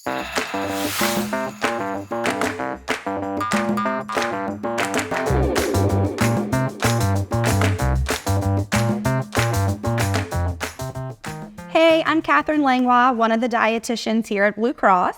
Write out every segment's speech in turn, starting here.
Hey, I'm Catherine Langlois, one of the dietitians here at Blue Cross.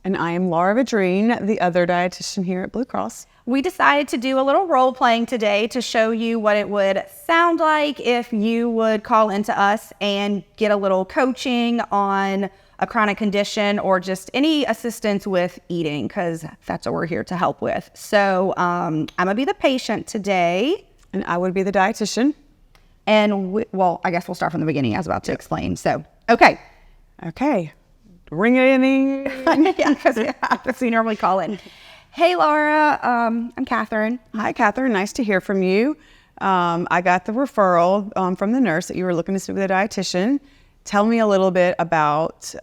And I am Laura Vadrine, the other dietitian here at Blue Cross. We decided to do a little role playing today to show you what it would sound like if you would call into us and get a little coaching on a chronic condition or just any assistance with eating, because that's what we're here to help with. So I'm going to be the patient today. And I would be the dietitian. And I guess we'll start from the beginning. I was about to explain. So, okay. Ring it in. Yeah, because we normally call in. Hey, Laura. I'm Catherine. Hi, Catherine. Nice to hear from you. I got the referral from the nurse that you were looking to speak with a dietitian. Tell me a little bit about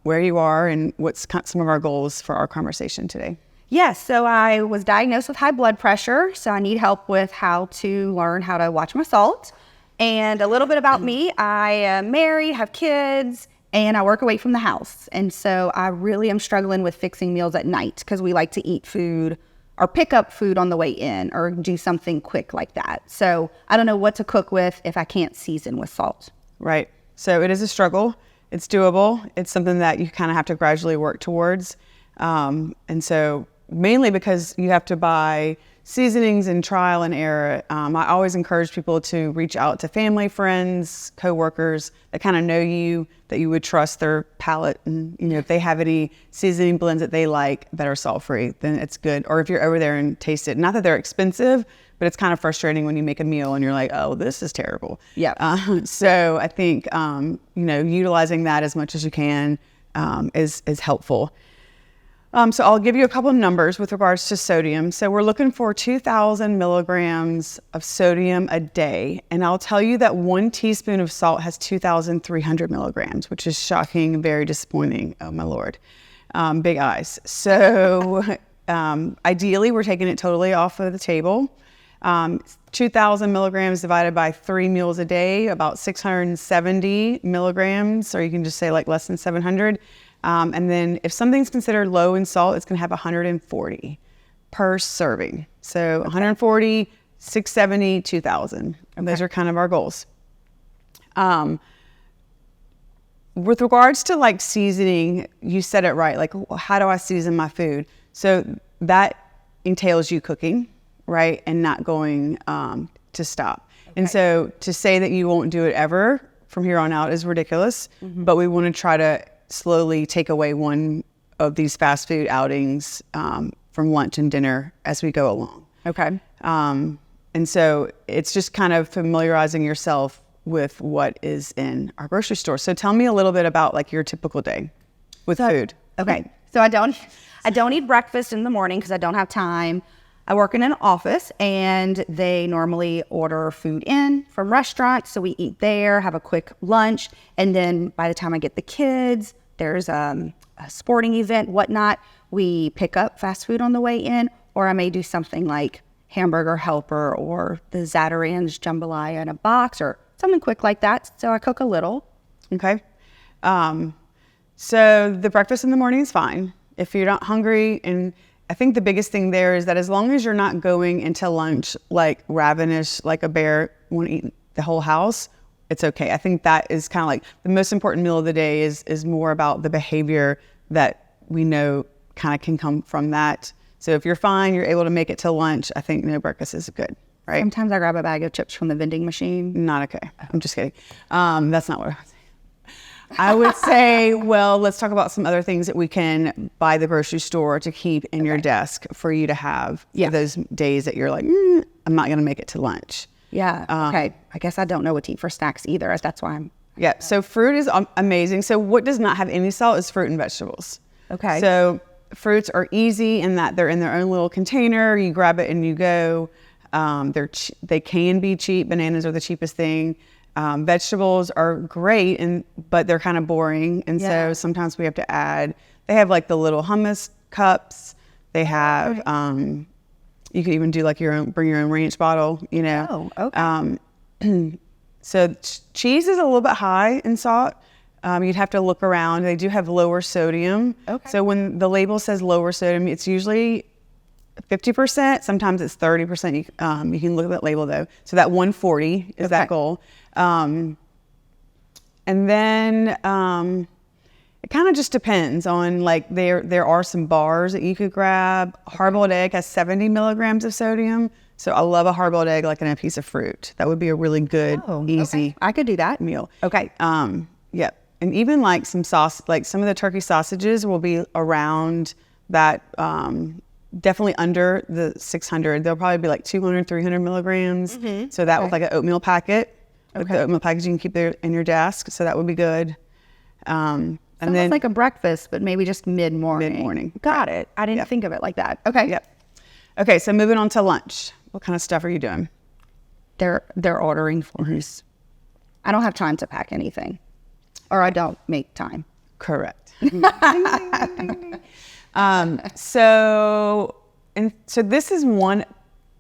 where you are and what's some of our goals for our conversation today. Yes, so I was diagnosed with high blood pressure, so I need help with how to learn how to watch my salt. And a little bit about me, I am married, have kids, and I work away from the house. And so I really am struggling with fixing meals at night because we like to eat food or pick up food on the way in or do something quick like that. So I don't know what to cook with if I can't season with salt. Right. So it is a struggle. It's doable. It's something that you kind of have to gradually work towards. And so mainly because you have to buy seasonings and trial and error. I always encourage people to reach out to family, friends, coworkers that kind of know you, that you would trust their palate. And, if they have any seasoning blends that they like that are salt-free, then it's good. Or if you're over there and taste it, not that they're expensive, but it's kind of frustrating when you make a meal and you're like, oh, this is terrible. Yeah. So I think, utilizing that as much as you can is helpful. So I'll give you a couple of numbers with regards to sodium. So we're looking for 2,000 milligrams of sodium a day. And I'll tell you that 1 teaspoon of salt has 2,300 milligrams, which is shocking, very disappointing. Oh, my Lord. Big eyes. So ideally, we're taking it totally off of the table. 2,000 milligrams divided by 3 meals a day, about 670 milligrams, or you can just say like less than 700. And then if something's considered low in salt, it's going to have 140 per serving. So 140, 670, 2,000. And those are kind of our goals. With regards to like seasoning, you said it right. Like, how do I season my food? So that entails you cooking, right? And not going to stop. Okay. And so to say that you won't do it ever from here on out is ridiculous. Mm-hmm. But we want to try to slowly take away one of these fast food outings from lunch and dinner as we go along. Okay. And so it's just kind of familiarizing yourself with what is in our grocery store. So tell me a little bit about like your typical day with food. Okay. So I don't eat breakfast in the morning because I don't have time. I work in an office and they normally order food in from restaurants. So we eat there, have a quick lunch. And then by the time I get the kids, there's a sporting event, whatnot. We pick up fast food on the way in, or I may do something like hamburger helper or the Zatarain's jambalaya in a box or something quick like that. So I cook a little. Okay. So the breakfast in the morning is fine. If you're not hungry, and I think the biggest thing there is that as long as you're not going into lunch like ravenous, like a bear want to eat the whole house, it's okay. I think that is kind of like the most important meal of the day is more about the behavior that we know kind of can come from that. So if you're fine, you're able to make it to lunch, I think no breakfast is good, right? Sometimes I grab a bag of chips from the vending machine. Not okay. I'm just kidding. That's not what I was saying. I would say, well, let's talk about some other things that we can buy at the grocery store to keep in your desk for you to have for those days that you're like, I'm not going to make it to lunch. Yeah. Okay. I guess I don't know what to eat for snacks either. That's why I'm. Yeah. So fruit is amazing. So what does not have any salt is fruit and vegetables. Okay. So fruits are easy in that they're in their own little container. You grab it and you go. They can be cheap. Bananas are the cheapest thing. Vegetables are great, but they're kind of boring. And so sometimes we have to add, they have like the little hummus cups. They have, you could even do like bring your own ranch bottle, Oh, okay. So cheese is a little bit high in salt. You'd have to look around. They do have lower sodium. Okay. So when the label says lower sodium, it's usually 50%. Sometimes it's 30%. You can look at that label though. So that 140 is that goal. And then it kind of just depends on, like, there are some bars that you could grab. Hard-boiled egg has 70 milligrams of sodium. So I love a hard-boiled egg, like in a piece of fruit. That would be a really good, easy I could do that. meal. Okay. Yep. And even like some sauce, like some of the turkey sausages will be around that, definitely under the 600. They'll probably be like 200, 300 milligrams. So that was like an oatmeal packet. Like the oatmeal package you can keep there in your desk. So that would be good. And then like a breakfast, but maybe just mid-morning. Mid-morning. Got it. I didn't think of it like that. Okay. Yep. Okay. So moving on to lunch. What kind of stuff are you doing? They're ordering for us. I don't have time to pack anything, or I don't make time. Correct. So this is one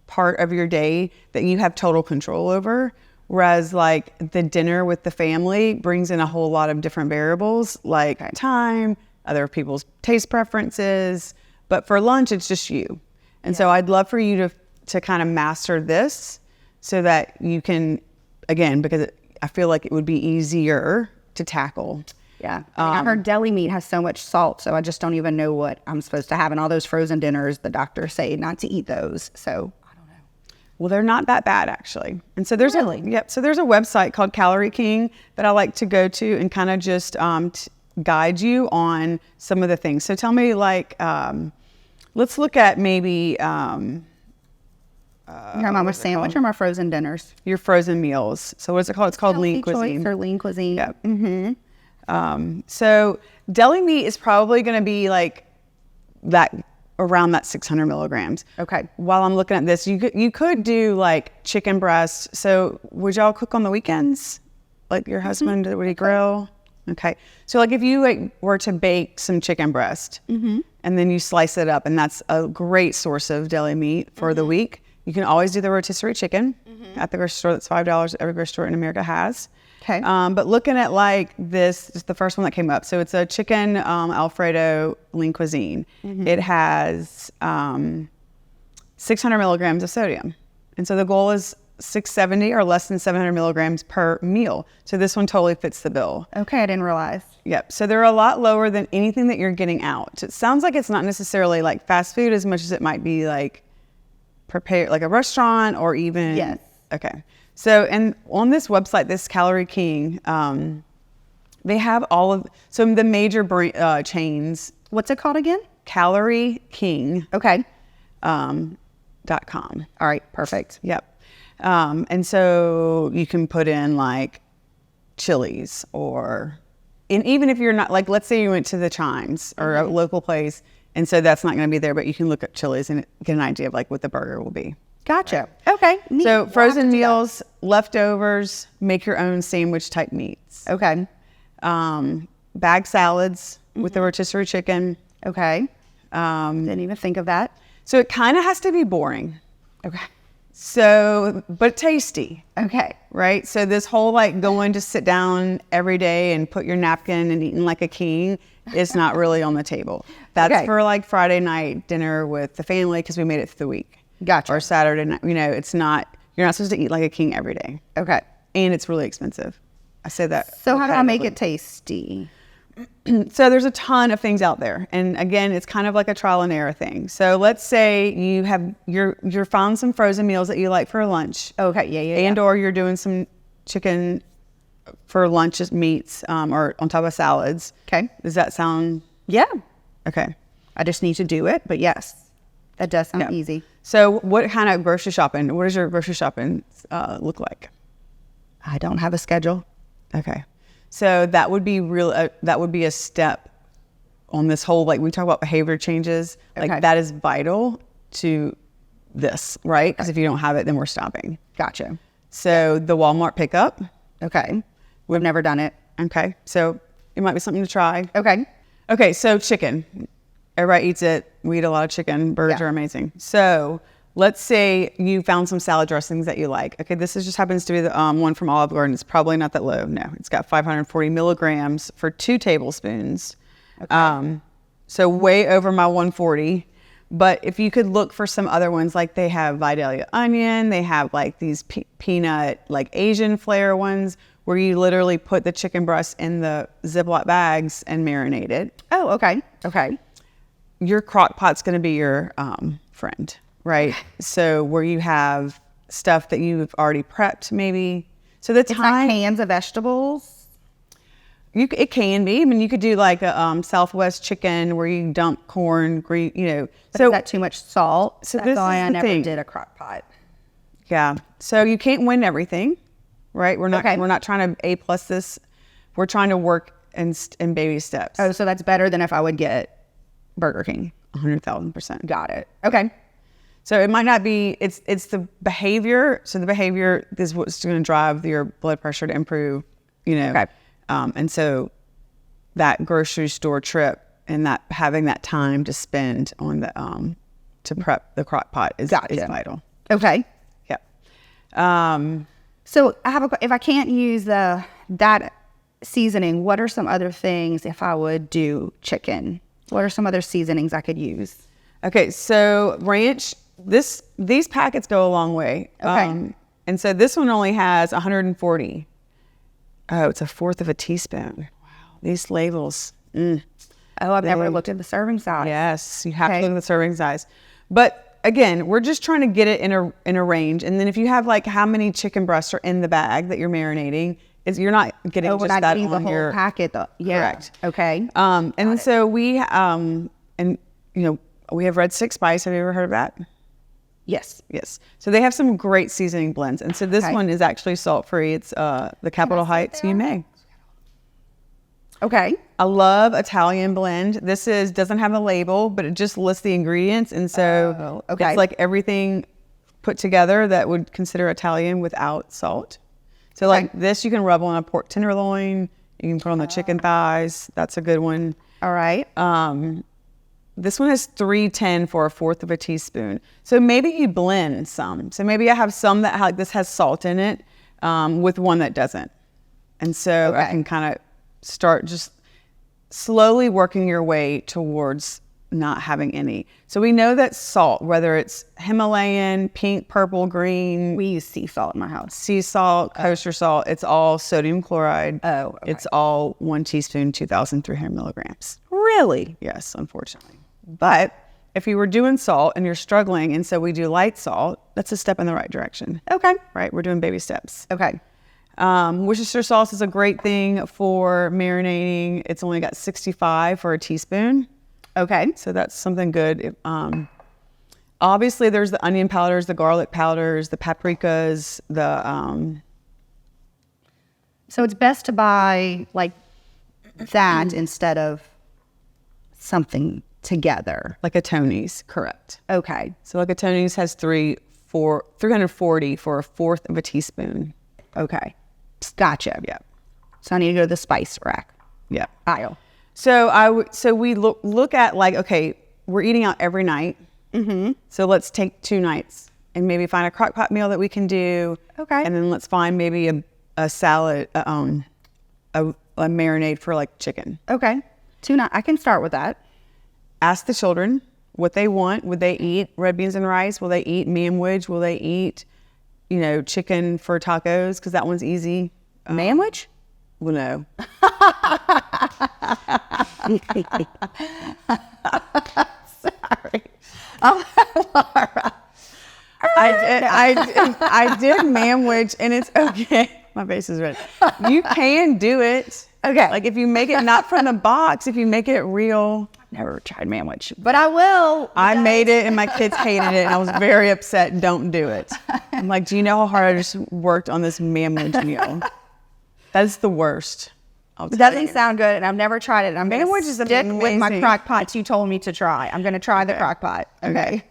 part of your day that you have total control over, whereas like the dinner with the family brings in a whole lot of different variables, like time, other people's taste preferences. But for lunch, it's just you. And so I'd love for you to kind of master this so that you can, again, because I feel like it would be easier to tackle. Yeah. I heard deli meat has so much salt, so I just don't even know what I'm supposed to have. And all those frozen dinners, the doctors say not to eat those. So I don't know. Well, they're not that bad, actually. And so there's so there's a website called Calorie King that I like to go to and kind of just guide you on some of the things. So tell me, like, let's look at maybe Your mama's sandwich or my frozen dinners? your frozen meals. So what's it called? It's called lean Healthy cuisine. choice or lean cuisine. Yeah. So deli meat is probably going to be like that, around that 600 milligrams. Okay. While I'm looking at this, you could do like chicken breast. So would y'all cook on the weekends? Like your husband, would he grill? Okay. So like if you were to bake some chicken breast and then you slice it up, and that's a great source of deli meat for the week. You can always do the rotisserie chicken at the grocery store. That's $5 every grocery store in America has. Okay. But looking at like this is the first one that came up. So it's a chicken Alfredo lean cuisine. It has 600 milligrams of sodium. And so the goal is 670 or less than 700 milligrams per meal. So this one totally fits the bill. Okay, I didn't realize. Yep. So they're a lot lower than anything that you're getting out. It sounds like it's not necessarily like fast food as much as it might be like prepared, like a restaurant or even. Yes. Okay. So, and on this website, this Calorie King, they have all of, so the major chains. What's it called again? Calorie King. Okay. .com. All right, perfect. Yep. And so you can put in like Chili's and even if you're not, like, let's say you went to the Chimes or a local place, and so that's not going to be there, but you can look at Chili's and get an idea of like what the burger will be. Gotcha. Okay. Neat. So frozen meals, leftovers, make your own sandwich type meats. Okay. Bag salads with the rotisserie chicken. Okay. Didn't even think of that. So it kind of has to be boring. Okay. So, but tasty. Okay. Right? So this whole like going to sit down every day and put your napkin and eating like a king is not really on the table. That's for like Friday night dinner with the family because we made it through the week. Gotcha. Or Saturday night. You know, it's not, you're not supposed to eat like a king every day. Okay. And it's really expensive. I say that. So how do I make it tasty? So there's a ton of things out there. And again, it's kind of like a trial and error thing. So let's say you're found some frozen meals that you like for lunch. Okay, yeah. And or you're doing some chicken for lunch as meats or on top of salads. Okay. Does that sound? Yeah. Okay. I just need to do it, but yes, that does sound easy. So what kind of grocery shopping, what does your grocery shopping look like? I don't have a schedule. Okay. So that would be that would be a step on this whole, like we talk about behavior changes, like that is vital to this, right? Because if you don't have it, then we're stopping. Gotcha. So the Walmart pickup. Okay. We've never done it. Okay. So it might be something to try. Okay. Okay. So chicken, everybody eats it. We eat a lot of chicken. Burgers are amazing. So let's say you found some salad dressings that you like. Okay, this is just happens to be the one from Olive Garden. It's probably not that low. No, it's got 540 milligrams for 2 tablespoons. Okay. So way over my 140. But if you could look for some other ones, like they have Vidalia onion, they have like these peanut, like Asian flair ones, where you literally put the chicken breast in the Ziploc bags and marinate it. Oh, okay. Okay. Your crock pot's going to be your friend, right? So where you have stuff that you've already prepped, maybe. So the It's like cans of vegetables. It can be. I mean, you could do like a Southwest chicken where you dump corn, green, But is that too much salt? So That's this why is I the never thing. did a crock pot. Yeah. So you can't win everything, right? We're not. Okay. We're not trying to A+ this. We're trying to work in baby steps. Oh, so that's better than if I would get Burger King. 100,000%. Got it. Okay. So it might not be. It's the behavior. So the behavior is what's going to drive your blood pressure to improve. Okay. And so that grocery store trip and that having that time to spend on the to prep the crock pot is vital. Okay. Yeah. So I have if I can't use that seasoning, what are some other things if I would do chicken? What are some other seasonings I could use? Okay. So ranch. These packets go a long way. Okay. And so this one only has 140. Oh, it's 1/4 of a teaspoon. Wow. These labels. Oh, I've never looked at the serving size. Yes, you have to look at the serving size. But again, we're just trying to get it in a range. And then if you have like how many chicken breasts are in the bag that you're marinating, you're not getting just that getting on the whole your packet though. Yeah. Correct. Okay. And so we we have red stick spice. Have you ever heard of that? Yes. Yes. So they have some great seasoning blends. And so this Okay. one is actually salt-free. It's the Capitol Heights. You may. Okay. I love Italian blend. This doesn't have a label, but it just lists the ingredients. And so okay. it's like everything put together that would consider Italian without salt. So like this, you can rub on a pork tenderloin. You can put on the chicken thighs. That's a good one. All right. This one has 310 for 1/4 of a teaspoon. So maybe you blend some. So maybe I have some that this has salt in it with one that doesn't. And so I can kind of start just slowly working your way towards not having any. So we know that salt, whether it's Himalayan, pink, purple, green, We use sea salt in my house. sea salt, kosher salt, it's all sodium chloride. Oh, okay. It's all 1 teaspoon, 2,300 milligrams. Really? Yes, unfortunately. But if you were doing salt and you're struggling, and so we do light salt, that's a step in the right direction. Okay. Right? We're doing baby steps. Okay. Worcestershire sauce is a great thing for marinating. It's only got 65 for a teaspoon. Okay. So that's something good. Obviously, there's the onion powders, the garlic powders, the paprikas, So it's best to buy like that instead of something together. like a Tony's, correct. Okay. So like a Tony's has 340 for 1/4 of a teaspoon. Okay. Gotcha. Yeah. So I need to go to the spice rack Yeah. aisle. So we look at like, okay, we're eating out every night. Mm-hmm. So let's take 2 nights and maybe find a crock pot meal that we can do. Okay. And then let's find maybe a salad, a marinade for like chicken. Okay. Tuna. I can start with that. Ask the children what they want. Would they eat red beans and rice? Will they eat manwich? Will they eat, chicken for tacos? Because that one's easy. Manwich? Well, no. Sorry. Laura. I did manwich and it's okay. My face is red. You can do it. Okay. Like if you make it not from the box, if you make it real. Never tried manwich, but I will. I made it and my kids hated it and I was very upset. Don't do it. I'm like, do you know how hard I just worked on this manwich meal? That's the worst. It doesn't sound good, and I've never tried it. I'm going to is stick with my amazing. crock pots you told me to try. I'm going to try the crock pot. Okay.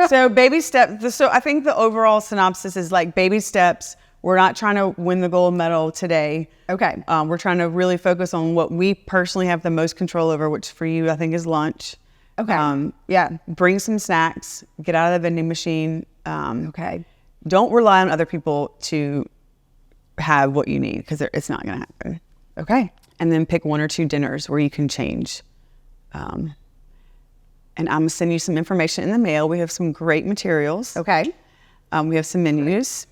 So baby steps. So I think the overall synopsis is like baby steps. We're not trying to win the gold medal today. Okay. We're trying to really focus on what we personally have the most control over, which for you, I think is lunch. Okay. Yeah. Bring some snacks, get out of the vending machine. Okay. Don't rely on other people to have what you need, because it's not going to happen. Okay. And then pick 1 or 2 dinners where you can change. And I'm going to send you some information in the mail. We have some great materials. Okay. We have some menus.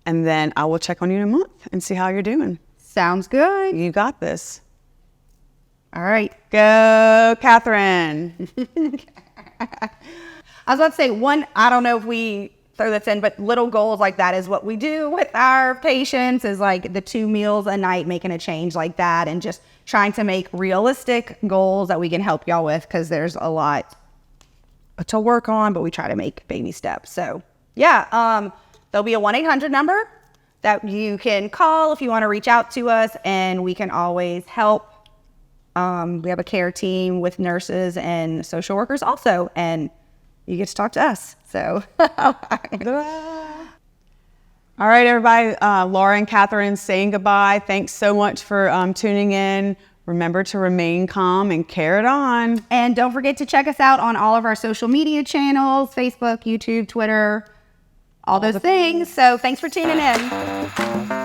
And then I will check on you in a month and see how you're doing. Sounds good. You got this. All right. Go, Catherine. I was about to say I don't know if we throw this in, but little goals like that is what we do with our patients, is like the 2 meals a night, making a change like that, and just trying to make realistic goals that we can help y'all with, because there's a lot to work on, but we try to make baby steps. So yeah, there'll be a 1-800 number that you can call if you want to reach out to us, and we can always help. We have a care team with nurses and social workers also, and you get to talk to us. So, all right, everybody. Laura and Catherine saying goodbye. Thanks so much for tuning in. Remember to remain calm and carry it on. And don't forget to check us out on all of our social media channels, Facebook, YouTube, Twitter, all those things. So thanks for tuning in.